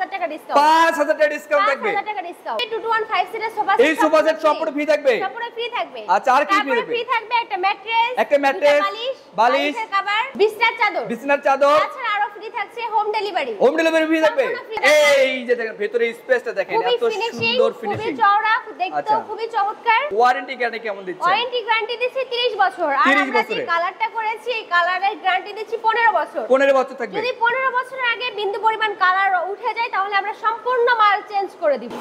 5000 টাকা ডিসকাউন্ট। 5000 টাকা ডিসকাউন্ট থাকবে। 5000 টাকা ডিসকাউন্ট। 215 সিটের সোফা সেট। এই সোফা সেট সম্পূর্ণ ফ্রি থাকবে। সম্পূর্ণ ফ্রি থাকবে। আচ্ছা, আর কি ফ্রি তারপরে থাকবে? ফ্রি থাকবে একটা ম্যাট্রেস, একটা ম্যাট্রেস, বালিশ, বালিশের কভার, বিছনার চাদর। বিছানার চাদর। তাছাড়া আরো ফ্রি থাকছে home delivery. Home delivery free থাকবে। সম্পূর্ণ free থাকবে। এই যে দেখেন ভিতরে স্পেসটা দেখেন, খুবই এত ফিনিশিং, সুন্দর খুবই ফিনিশিং। চওড়া, দেখতেও আচ্ছা। খুবই চমৎকার। ওয়ারেন্টি গ্যারান্টি কেমন দিচ্ছেন? ওয়ারেন্টি গ্যারান্টি দিচ্ছি 30 বছর। আর 30 আমরা যে বছরে? কালারটা করেছি এই কালারের গ্যারান্টি দিচ্ছি 15 বছর। 15 বছর থাকবে। যদি 15 বছরের আগে বিন্দু পরিমাণ কালার উঠে যায় তাহলে আমরা সম্পূর্ণ মাল চেঞ্জ করে দিব।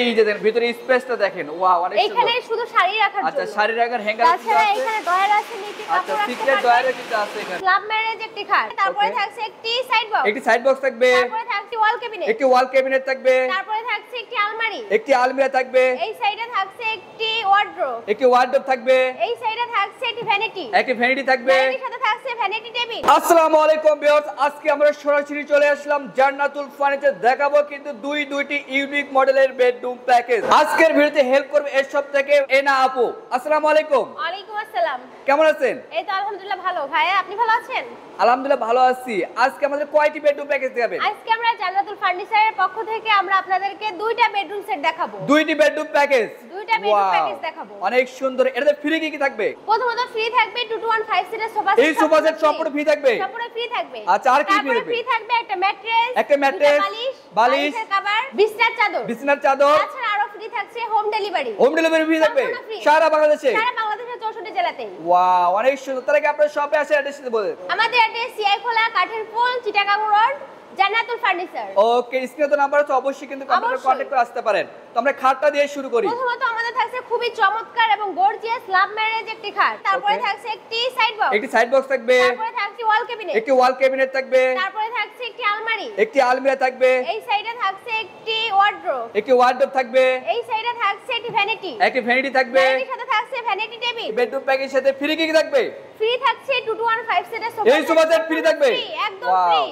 এই যে দেখেন ভিতরে স্পেসটা দেখেন, ওয়াও অনেক সুন্দর। এখানে শুধু শাড়ি রাখার জন্য। আচ্ছা, শাড়ি রাখার হ্যাঙ্গার আছে। তাছাড়া এখানে ডয়ার আছে, নিচে আচ্ছা, কাপড় রাখতে সিক্রেট ডয়ারও কিন্তু আছে এখানে। স্ল্যাব ম্যারেজ একটি খাট, তারপরে Okay. থাকছে একটি সাইড বক্স, একটি সাইড বক্স থাকবে, তারপরে থাকছে ওয়াল ক্যাবিনেট, একটি ওয়াল ক্যাবিনেট থাকবে, তারপরে থাকছে একটি আলমারি, একটি আলমিরা থাকবে, এই সাইডে থাকছে একটি ওয়ার্ড্রোব, একটি ওয়ার্ডরোব থাকবে, এই সাইডে থাকছে একটি ভ্যানিটি, একটি ভ্যানিটি থাকবে। ভ্যানিটির সাথে থাকছে ভ্যানিটি টেবিল। আসসালামু আলাইকুম ভিউয়ার্স, আজকে আমরা সরাসরি চলে আসলাম জান্নাতুল ফার্নিচার। দেখাবো কিন্তু দুইটি ইউনিক মডেলের বেডরুম প্যাকেজ। আজকের ভিডিওতে হেল্প করবে এর সব থেকে এনা আপু। আসসালামু আলাইকুম। ওয়ালাইকুম আসসালাম। কেমন আছেন? এই তো আলহামদুলিল্লাহ ভালো। ভাইয়া আপনি ভালো আছেন? আলহামদুলিল্লাহ ভালো আছি। আজকে আমাদের কয়টি বেডরুম প্যাকেজ দেখাবেন? আজকে আমরা জান্নাতুল ফার্নিচারের পক্ষ থেকে আমরা আপনাদেরকে দুইটা বেডরুম সেট দেখাবো। দুইটি বেডরুম প্যাকেজ। দুইটা বেডরুম প্যাকেজ দেখাবো। অনেক সুন্দর। এটাতে ফ্রি কি থাকবে? প্রথমত ফ্রি থাকবে 2215 সিটের সোফা সেট। এই সোফা সেট সম্পূর্ণ ফ্রি থাকবে। সম্পূর্ণ ফ্রি থাকবে। আচ্ছা, আর কি ফ্রি তারপরে থাকবে? ফ্রি থাকবে একটা ম্যাট্রেস, একটা ম্যাট্রেস, বালিশ, বালিশ, বালিশের কভার, বিছনার চাদর। বিছানার চাদর। তাছাড়া আরো ফ্রি থাকছে home delivery. Home delivery free থাকবে সম্পূর্ণ free। সারা বাংলাদেশে। সারা বাংলাদেশের 64 জেলাতে। ওয়াও অনেক সুন্দর। তাহলে কি আপনার শপে আসে অ্যাড্রেস দিতে বলেন? আমাদের অ্যাড্রেস সিআই খোলা কাঠের পোল চিটাগাং রোড জান্নাতুল ফার্নিচার। ওকে, স্ক্রিনে তো নাম্বার আছে, অবশ্যই কিন্তু আপনারা অবশ্যই। কন্টাক্ট করে আসতে পারেন। তো আমরা খাটটা দিয়ে শুরু করি। প্রথমত আমাদের থাকছে খুবই চমৎকার এবং গর্জিয়াস লাভ ম্যারেজ একটি খাট, তারপরে Okay. থাকছে একটি সাইড বক্স, একটি সাইড বক্স থাকবে, তারপরে থাকছে ওয়াল ক্যাবিনেট, একটি ওয়াল ক্যাবিনেট থাকবে, তারপরে থাকছে একটি আলমারি, একটি আলমিরা থাকবে, এই সাইডে থাকছে একটি ওয়ার্ড্রোব, একটি ওয়ার্ডরোব থাকবে, এই সাইডে থাকছে একটি ভ্যানিটি, একটি ভ্যানিটি থাকবে। ভ্যানিটির সাথে থাকছে ভ্যানিটি টেবিল। বেডরুম প্যাকেজের সাথে ফ্রি কি থাকবে? ফ্রি থাকছে 2215 সিটের সোফা এই সোফা সেট ফ্রি থাকবে? একদম Wow, ফ্রি।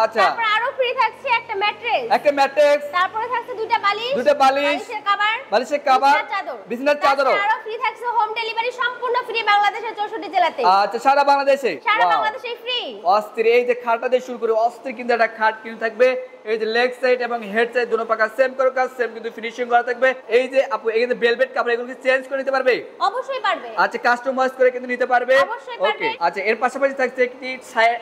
আচ্ছা। তারপর আরো ফ্রি থাকছে একটা ম্যাট্রেস, একটা ম্যাট্রেস, তারপরে থাকছে দুটো বালিশ, বালিশের কভার, বিছানার চাদর। আরো ফ্রি থাকছে হোম ডেলিভারি সম্পূর্ণ ফ্রি বাংলাদেশের 64 জেলাতে। আচ্ছা, সারা বাংলাদেশে। সারা Wow, বাংলাদেশে ফ্রি। অস্থির। এই যে খাটটা দিয়ে শুরু করি, অস্থির কিন্তু একটা খাট কিন্তু থাকবে। এই যে লেগ সাইড এবং হেড সাইড দুটো পাকা সেম করে কাজ, সেম কিন্তু ফিনিশিং করা থাকবে। এই যে আপু এখানে ভেলভেট কাপড় এগুলো কি চেঞ্জ করে নিতে পারবে? অবশ্যই পারবে। আচ্ছা, কাস্টমাইজ করে কিন্তু নিতে পারবে। অবশ্যই পারবে। ওকে, আচ্ছা এর পাশাপাশি থাকছে একটি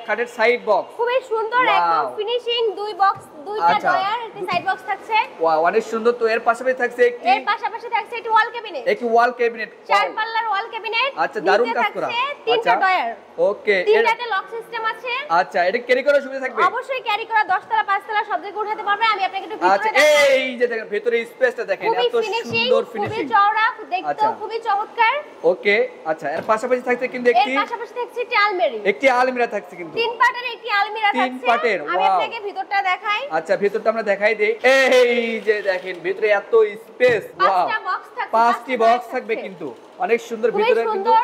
খাটের সাইড বক্স। খুবই সুন্দর Wow. একদম ফিনিশিং, দুই বক্স, দুইটা আচ্ছা। ডয়ার, একটি সাইড বক্স থাকছে। ওয়াও অনেক সুন্দর। তো এর পাশাপাশি থাকছে একটি এর পাশাপাশি থাকছে একটি ওয়াল ক্যাবিনেট, একটি ওয়াল ক্যাবিনেট। চার পাল্লার ওয়াল ক্যাবিনেট। আচ্ছা, দারুণ নিচে কাজ করা। থাকছে তিনটা আচ্ছা। ডয়ার, ওকে, তিনটাতে লক সিস্টেম আছে। আচ্ছা এটা ক্যারি করার সুবিধা থাকবে? অবশ্যই ক্যারি করা 10 তলা 5 তলা সব দিকে উঠাতে পারবে। আমি আপনাকে একটু আচ্ছা, ভিতরে দেখাই। এই যে দেখেন ভিতরে স্পেসটা দেখেন, খুবই এত ফিনিশিং, সুন্দর খুবই ফিনিশিং। চওড়া, দেখতেও আচ্ছা। খুবই চমৎকার। ওকে, আচ্ছা এর পাশাপাশি থাকছে কিন্তু এর একটি পাশাপাশি থাকছে একটি আলমারি, একটি আলমিরা থাকছে কিন্তু। তিন পাটের একটি আলমিরা তিন থাকছে। পাটের, আমি wow. আপনাকে ভিতরটা দেখাই। আচ্ছা ভিতরটা আমরা দেখাই দেই। এই যে দেখেন ভিতরে এত স্পেস। পাঁচটা বক্স থাকছে, পাঁচটি পাঁচটা বক্স ডয়ার থাকবে থাকছে। কিন্তু অনেক সুন্দর খুবই ভিতরে কিন্তু। সুন্দর,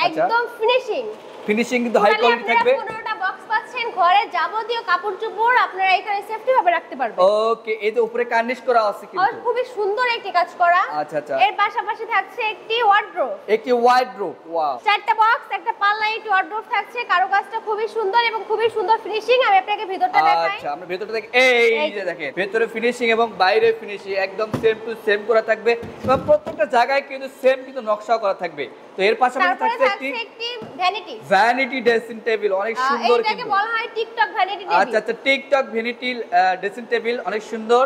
আচ্ছা, একদম ফিনিশিং। ফিনিশিং কিন্তু হাই কোয়ালিটি থাকবে। 15টা বক্স পাচ্ছেন, ঘরে যাবতীয় কাপড় চোপড় আপনারা এখানে সেফটি ভাবে রাখতে পারবেন। ওকে, এই যে উপরে কার্নিশ করা আছে আর কিন্তু। খুবই সুন্দর একটি কাজ করা। আচ্ছা, আচ্ছা। এর পাশাপাশি থাকছে একটি ওয়ার্ড্রোব, একটি ওয়ার্ডরোব। ওয়াও, চারটা বক্স, একটা পাল্লা, একটি ওয়ার্ড্রোব থাকছে। কারুকাজটা খুবই সুন্দর এবং খুবই সুন্দর ফিনিশিং। আমি আপনাকে ভিতরটা দেখাই। আচ্ছা আমরা ভেতরটা দেখি। এই যে দেখেন ভেতরে ফিনিশিং এবং বাইরে ফিনিশিং একদম সেম টু সেম করা থাকবে এবং প্রত্যেকটা জায়গায় কিন্তু সেম কিন্তু নকশা করা থাকবে। তো এর পাশাপাশি তারপরে থাকছে থাকছে একটি ভ্যানিটি। ভ্যানিটি ড্রেসিং টেবিল, অনেক সুন্দর এটাকে কিন্তু। বলা হয় টিকটক ভ্যানিটি টেবিল। আচ্ছা আচ্ছা, টিকটক ভ্যানিটি ড্রেসিং টেবিল, অনেক সুন্দর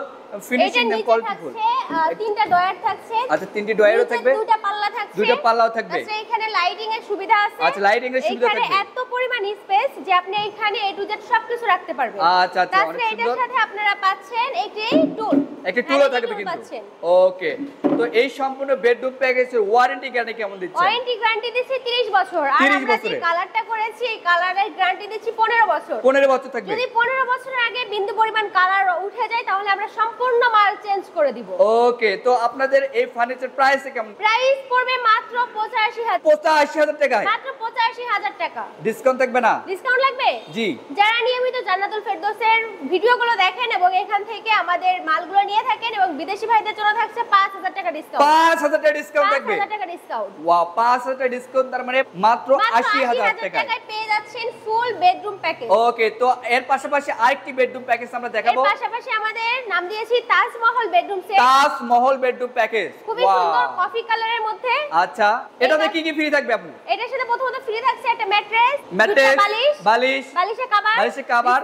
ফিনিশিং এটার এবং নিচে কোয়ালিটিফুল। থাকছে তিনটা ডয়ার থাকছে। আচ্ছা, তিনটি ডয়ারও নিচে থাকবে, দুইটা পাল্লা থাকছে, দুইটা পাল্লাও থাকবে। আচ্ছা এখানে লাইটিং এর সুবিধা আছে। আচ্ছা, লাইটিং এর সুবিধা এখানে থাকবে। এত পরিমাণ স্পেস যে আপনি এখানে এ টু জেড সবকিছু রাখতে পারবেন। আচ্ছা আচ্ছা, অনেক তাছাড়া এটার সুন্দর। সাথে আপনারা পাচ্ছেন একটি টুল, একটা টুলও vanity থাকবে tool কিন্তু। পাচ্ছেন। ওকে, তো এই সম্পূর্ণ বেডরুম প্যাকেজের ওয়ারেন্টি গ্যারান্টি কেমন দিচ্ছেন? ওয়ারেন্টি গ্যারান্টি দিচ্ছি 30 বছর। আর 30 আমরা যে বছরে? কালারটা করেছি এই কালারের গ্যারান্টি দিচ্ছি 15 বছর। 15 বছর থাকবে। যদি 15 বছরের আগে বিন্দু পরিমাণ কালার উঠে যায় তাহলে আমরা সম্পূর্ণ মাল চেঞ্জ করে দিব। ওকে, তো আপনাদের এই ফার্নিচার প্রাইস কেমন? প্রাইস পড়বে মাত্র 85,000, 85,000 টাকায়। মাত্র 85,000 টাকা। ডিসকাউন্ট থাকবে না? ডিসকাউন্ট লাগবে? জি। যারা নিয়মিত জান্নাতুল ফেরদৌসের ভিডিওগুলো দেখেন এবং এখান থেকে আমাদের মালগুলো নিয়ে থাকেন এবং বিদেশি ভাইদের জন্য থাকছে 5000 টাকা ডিসকাউন্ট। 5000 টাকা ডিসকাউন্ট থাকবে। 5000 টাকা ডিসকাউন্ট। ওয়াও, 5000 টাকা ডিসকাউন্ট, তার মানে মাত্র 80000 টাকায় টাকায় পেয়ে যাচ্ছেন ফুল বেডরুম প্যাকেজ। ওকে, তো এর পাশাপাশি আরেকটি বেডরুম প্যাকেজ আমরা দেখাবো। এর পাশাপাশি আমাদের নাম দিয়েছি Taj Mahal bedroom set. Taj Mahal bedroom package, খুবই সুন্দর কফি কালারের মধ্যে। আচ্ছা, এটাতে কি কি ফ্রি থাকবে আপু? এটার সাথে প্রথমত ফ্রি থাকছে একটা ম্যাট্রেস, ম্যাট্রেস, বালিশ, বালিশ, বালিশের কভার, বালিশের কভার,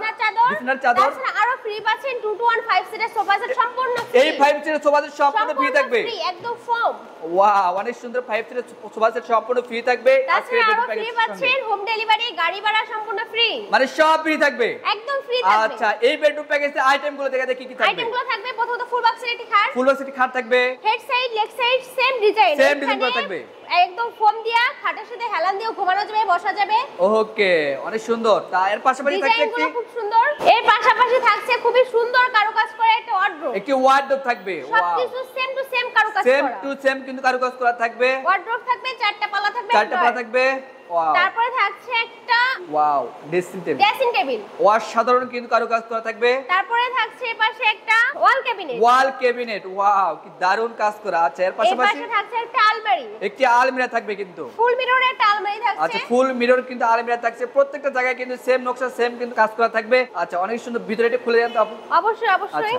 বিছানার চাদর। তাছাড়া আরো ফ্রি পাচ্ছেন 2 to 1 5 সিটের সোফা সেট সম্পূর্ণ ফ্রি। এই 5 সিটের সোফা সেট সম্পূর্ণ ফ্রি থাকবে। ফ্রি একদম ফোম। ওয়াও, অনেক সুন্দর 5 সিটের সোফা সেট সম্পূর্ণ ফ্রি থাকবে। তাছাড়া আরো ফ্রি পাচ্ছেন হোম ডেলিভারি, গাড়ি ভাড়া সম্পূর্ণ ফ্রি। মানে সব ফ্রি থাকবে, একদম ফ্রি থাকবে। আচ্ছা, এই বেডরুম প্যাকেজের আইটেমগুলো দেখাতে কি কি থাকবে? আইটেমগুলো থাকবে প্রথমত ফুল বক্স সেট খাট, ফুল বক্স খাট থাকবে, head side leg side same design, Same design করা থাকবে। একদম ফোম দিয়া খাটের সাথে হেলান দিয়েও ঘুমানো যাবে, বসা যাবে। ওকে, অনেক সুন্দর। তা এর পাশাপাশি থাকছে একটি ডিজাইনগুলো খুব সুন্দর। এর পাশাপাশি থাকছে খুবই সুন্দর কারুকাজ করা একটা ওয়ার্ড্রোব। একটি ওয়ার্ডরোব থাকবে। ওয়াও, সবকিছু সেম টু সেম কারুকাজ সেম করা। টু সেম কিন্তু কারুকাজ করা থাকবে। ওয়ার্ড্রোব থাকবে, চারটা পাল্লা থাকবে, চারটা পাতা থাকবে। ওয়াও, তারপরে থাকছে একটা wow, dressing table, dressing table. অসাধারণ কিন্তু কারুকাজ করা থাকবে। তারপরে থাকছে এপাশে একটা ওয়াল ক্যাবিনেট। ওয়াল ক্যাবিনেট, ওয়াও, কি দারুণ কাজ করা আছে। এর পাশাপাশি এপাশে থাকছে একটা আলমারি, একটি আলমিরা থাকবে কিন্তু। ফুল মিররের একটা আলমারি থাকছে। আচ্ছা, ফুল মিরর কিন্তু আলমিরা থাকছে। প্রত্যেকটা জায়গায় কিন্তু সেম নকশা, সেম কিন্তু কাজ করা থাকবে। আচ্ছা, অনেক সুন্দর। ভিতরে এটা খুলে দেন তো আপু। অবশ্যই আচ্ছা, অবশ্যই।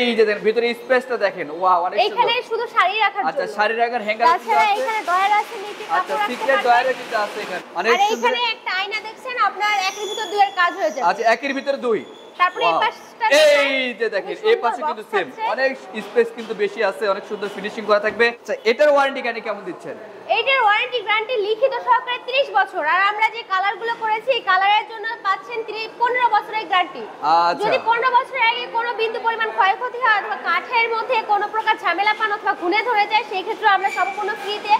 এই যে দেখেন ভিতরে স্পেসটা দেখেন। ওয়াও, অনেক এখানে সুন্দর। শুধু শাড়ি রাখার আচ্ছা, জন্য। শাড়ি রাখার হ্যাঙ্গার কিন্তু তাছাড়া আছে। এখানে ড্রয়ার আছে, নিচে আচ্ছা, কাপড় রাখতে সিক্রেট পারবেন। ড্রয়ারও কিন্তু আছে এখানে। অনেক আর সুন্দর। এখানে একটা আয়না দেখছেন, আপনার একের ভিতর দুইয়ের কাজ হয়ে যাবে। আচ্ছা, একের ভিতরে দুই। তারপরে এই Wow. পাশটা এই যে দেখেন, খুবই এই সুন্দর পাশে box কিন্তু সেম, থাকছে। অনেক স্পেস কিন্তু বেশি আছে, অনেক সুন্দর ফিনিশিং করা থাকবে। আচ্ছা, এটার ওয়ারেন্টি কেমন দিচ্ছেন? এইটার ওয়ারেন্টি গ্যারান্টি লিখিত সহকারে 30 বছর। আর আমরা যে কালারগুলো করেছি এই কালারের জন্য পাচ্ছেন 15 বছরের গ্যারান্টি। আচ্ছা, যদি 15 বছরের আগে কোনো বিন্দু পরিমাণ ক্ষয়ক্ষতি হয় অথবা কাঠের মধ্যে কোনো প্রকার ঝামেলা পান অথবা ঘুনে ধরে যায়, সেই ক্ষেত্রে আমরা সম্পূর্ণ ফ্রিতে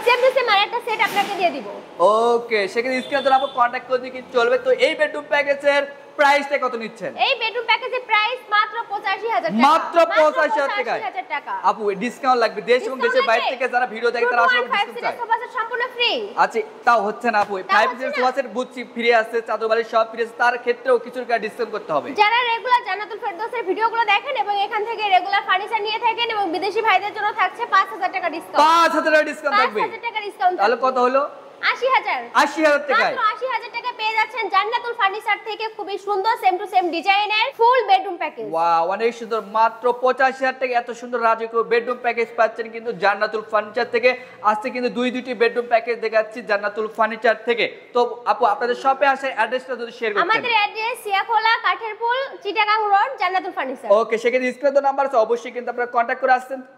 সেম টু সেম আরেকটা সেট আপনাকে দিয়ে দিব। ওকে, সেখানে স্ক্রিনে তো আপনি কন্টাক্ট করে দিয়ে কিন্তু চলবে। তো এই বেডরুম প্যাকেজের প্রাইসটা কত নিচ্ছেন? এই বেডরুম প্যাকেজের প্রাইস মাত্র 85000 টাকা। মাত্র 85000 টাকায়। 85000 টাকা। আপু, ডিসকাউন্ট লাগবে। দেশ এবং দেশের বাইরে থেকে যারা ভিডিও দেখে তারা আসলে 5 ডিসকাউন্ট সিটের চায়। সোফা সেট সম্পূর্ণ ফ্রি। আচ্ছা, তাও হচ্ছে না আপু। তাও 5 হচ্ছে সিটের না? সোফা সেট বুঝছি ফ্রি আছে, চাদর বালিশ সব ফ্রি আছে, তার ক্ষেত্রেও কিছু টাকা ডিসকাউন্ট করতে হবে। যারা রেগুলার জান্নাতুল ফেরদৌসের ভিডিওগুলো দেখেন এবং এখান থেকে রেগুলার ফার্নিচার নিয়ে থাকেন এবং বিদেশি ভাইদের জন্য থাকছে 5000 টাকা ডিসকাউন্ট। 5000 টাকা ডিসকাউন্ট থাকবে। 5000 টাকা ডিসকাউন্ট। তাহলে কত হলো? 80000। 80000 টাকায়। মাত্র 80000 টাকা পেয়ে যাচ্ছেন জান্নাতুল ফার্নিচার থেকে খুবই সুন্দর সেম টু সেম ডিজাইনের ফুল বেডরুম প্যাকেজ। ওয়াও, অনেক সুন্দর। মাত্র 85000 টাকা এত সুন্দর রাজকীয় বেডরুম প্যাকেজ পাচ্ছেন কিন্তু জান্নাতুল ফার্নিচার থেকে। আজকে কিন্তু দুইটি বেডরুম প্যাকেজ দেখাচ্ছি জান্নাতুল ফার্নিচার থেকে। তো আপু, আপনাদের শপে আসার অ্যাড্রেসটা যদি শেয়ার করতেন। আমাদের অ্যাড্রেস সিয়াখোলা কাঠেরপুল চিটাগাং রোড জান্নাতুল ফার্নিচার। ওকে, সেখানে স্ক্রিনে নাম্বার আছে, অবশ্যই কিন্তু আপনারা কন্টাক্ট করে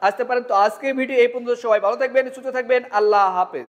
আসতে পারেন। তো আজকের ভিডিও এই পর্যন্ত। সবাই ভালো থাকবেন, সুস্থ থাকবেন। আল্লাহ হাফেজ।